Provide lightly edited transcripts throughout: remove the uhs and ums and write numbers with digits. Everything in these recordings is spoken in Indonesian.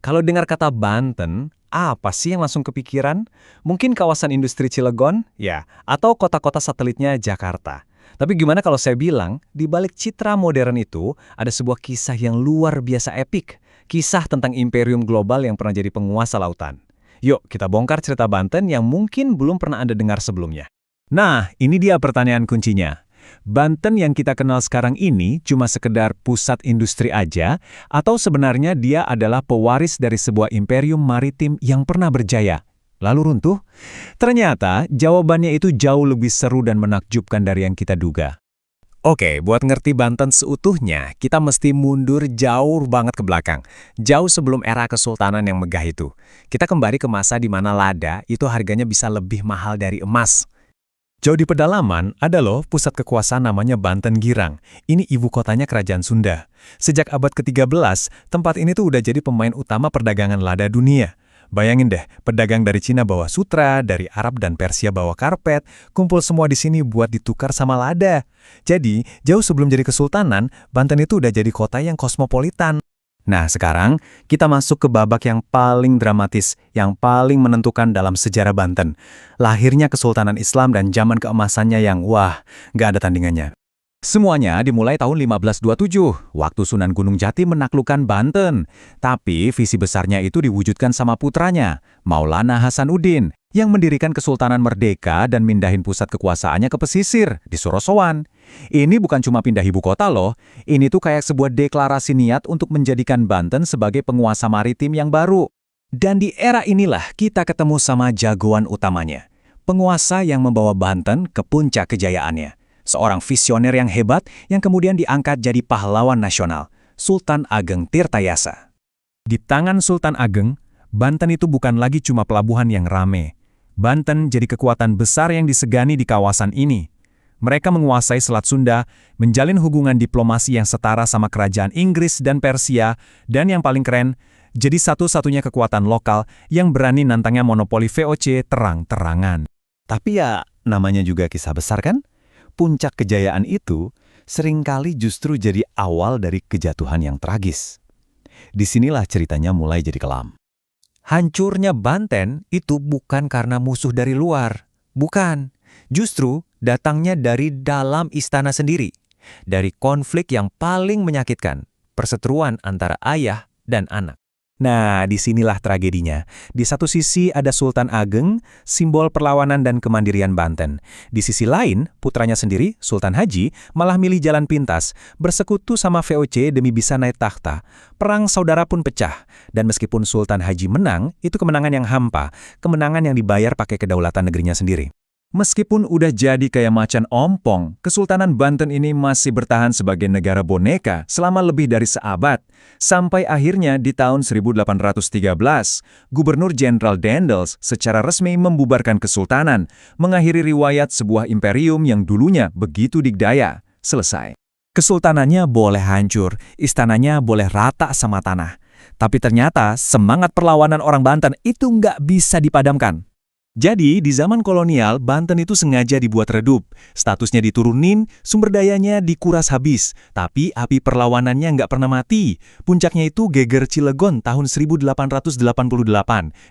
Kalau dengar kata Banten, apa sih yang langsung kepikiran? Mungkin kawasan industri Cilegon? Ya, atau kota-kota satelitnya Jakarta. Tapi gimana kalau saya bilang, di balik citra modern itu, ada sebuah kisah yang luar biasa epik. Kisah tentang imperium global yang pernah jadi penguasa lautan. Yuk, kita bongkar cerita Banten yang mungkin belum pernah Anda dengar sebelumnya. Nah, ini dia pertanyaan kuncinya. Banten yang kita kenal sekarang ini cuma sekedar pusat industri aja, atau sebenarnya dia adalah pewaris dari sebuah imperium maritim yang pernah berjaya, lalu runtuh? Ternyata jawabannya itu jauh lebih seru dan menakjubkan dari yang kita duga. Oke, buat ngerti Banten seutuhnya, kita mesti mundur jauh banget ke belakang. Jauh sebelum era kesultanan yang megah itu. Kita kembali ke masa di mana lada itu harganya bisa lebih mahal dari emas. Jauh di pedalaman, ada loh pusat kekuasaan namanya Banten Girang. Ini ibu kotanya Kerajaan Sunda. Sejak abad ke-13, tempat ini tuh udah jadi pemain utama perdagangan lada dunia. Bayangin deh, pedagang dari Cina bawa sutra, dari Arab dan Persia bawa karpet, kumpul semua di sini buat ditukar sama lada. Jadi, jauh sebelum jadi kesultanan, Banten itu udah jadi kota yang kosmopolitan. Nah, sekarang kita masuk ke babak yang paling dramatis, yang paling menentukan dalam sejarah Banten. Lahirnya Kesultanan Islam dan zaman keemasannya yang, wah, nggak ada tandingannya. Semuanya dimulai tahun 1527, waktu Sunan Gunung Jati menaklukkan Banten. Tapi visi besarnya itu diwujudkan sama putranya, Maulana Hasanuddin, yang mendirikan Kesultanan Merdeka dan mindahin pusat kekuasaannya ke pesisir, di Sorosowan. Ini bukan cuma pindah ibu kota loh, ini tuh kayak sebuah deklarasi niat untuk menjadikan Banten sebagai penguasa maritim yang baru. Dan di era inilah kita ketemu sama jagoan utamanya, penguasa yang membawa Banten ke puncak kejayaannya. Seorang visioner yang hebat yang kemudian diangkat jadi pahlawan nasional, Sultan Ageng Tirtayasa. Di tangan Sultan Ageng, Banten itu bukan lagi cuma pelabuhan yang rame. Banten jadi kekuatan besar yang disegani di kawasan ini. Mereka menguasai Selat Sunda, menjalin hubungan diplomasi yang setara sama kerajaan Inggris dan Persia, dan yang paling keren, jadi satu-satunya kekuatan lokal yang berani nantangnya monopoli VOC terang-terangan. Tapi ya, namanya juga kisah besar kan? Puncak kejayaan itu seringkali justru jadi awal dari kejatuhan yang tragis. Disinilah ceritanya mulai jadi kelam. Hancurnya Banten itu bukan karena musuh dari luar. Bukan. Justru datangnya dari dalam istana sendiri. Dari konflik yang paling menyakitkan, perseteruan antara ayah dan anak. Nah, disinilah tragedinya. Di satu sisi ada Sultan Ageng, simbol perlawanan dan kemandirian Banten. Di sisi lain, putranya sendiri, Sultan Haji, malah milih jalan pintas, bersekutu sama VOC demi bisa naik takhta. Perang saudara pun pecah. Dan meskipun Sultan Haji menang, itu kemenangan yang hampa, kemenangan yang dibayar pakai kedaulatan negerinya sendiri. Meskipun udah jadi kayak macan ompong, Kesultanan Banten ini masih bertahan sebagai negara boneka selama lebih dari seabad. Sampai akhirnya di tahun 1813, Gubernur Jenderal Daendels secara resmi membubarkan kesultanan, mengakhiri riwayat sebuah imperium yang dulunya begitu digdaya. Selesai. Kesultanannya boleh hancur, istananya boleh rata sama tanah. Tapi ternyata semangat perlawanan orang Banten itu nggak bisa dipadamkan. Jadi, di zaman kolonial, Banten itu sengaja dibuat redup. Statusnya diturunin, sumber dayanya dikuras habis. Tapi api perlawanannya nggak pernah mati. Puncaknya itu Geger Cilegon tahun 1888,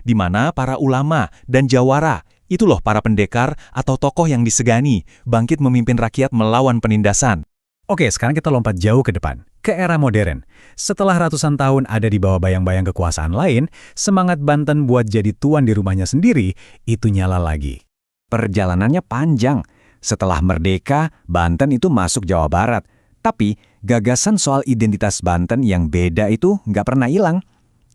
di mana para ulama dan jawara, itu loh para pendekar atau tokoh yang disegani, bangkit memimpin rakyat melawan penindasan. Oke, sekarang kita lompat jauh ke depan, ke era modern. Setelah ratusan tahun ada di bawah bayang-bayang kekuasaan lain, semangat Banten buat jadi tuan di rumahnya sendiri, itu nyala lagi. Perjalanannya panjang. Setelah merdeka, Banten itu masuk Jawa Barat. Tapi, gagasan soal identitas Banten yang beda itu nggak pernah hilang.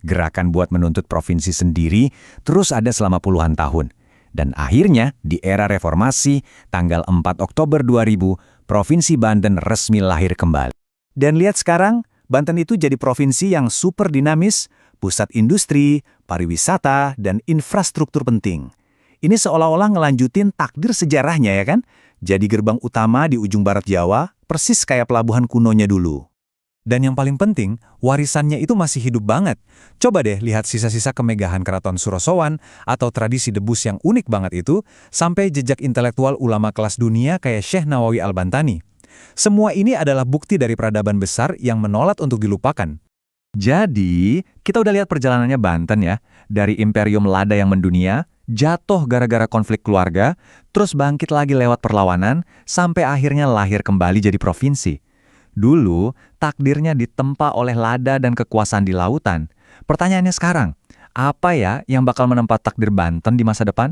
Gerakan buat menuntut provinsi sendiri terus ada selama puluhan tahun. Dan akhirnya, di era reformasi, tanggal 4 Oktober 2000, Provinsi Banten resmi lahir kembali. Dan lihat sekarang, Banten itu jadi provinsi yang super dinamis, pusat industri, pariwisata, dan infrastruktur penting. Ini seolah-olah ngelanjutin takdir sejarahnya ya kan? Jadi gerbang utama di ujung barat Jawa, persis kayak pelabuhan kunonya dulu. Dan yang paling penting, warisannya itu masih hidup banget. Coba deh lihat sisa-sisa kemegahan Keraton Surosowan atau tradisi debus yang unik banget itu, sampai jejak intelektual ulama kelas dunia kayak Syekh Nawawi Al-Bantani. Semua ini adalah bukti dari peradaban besar yang menolak untuk dilupakan. Jadi, kita udah lihat perjalanannya Banten ya. Dari imperium lada yang mendunia, jatuh gara-gara konflik keluarga, terus bangkit lagi lewat perlawanan, sampai akhirnya lahir kembali jadi provinsi. Dulu, takdirnya ditempa oleh lada dan kekuasaan di lautan. Pertanyaannya sekarang, apa ya yang bakal menempa takdir Banten di masa depan?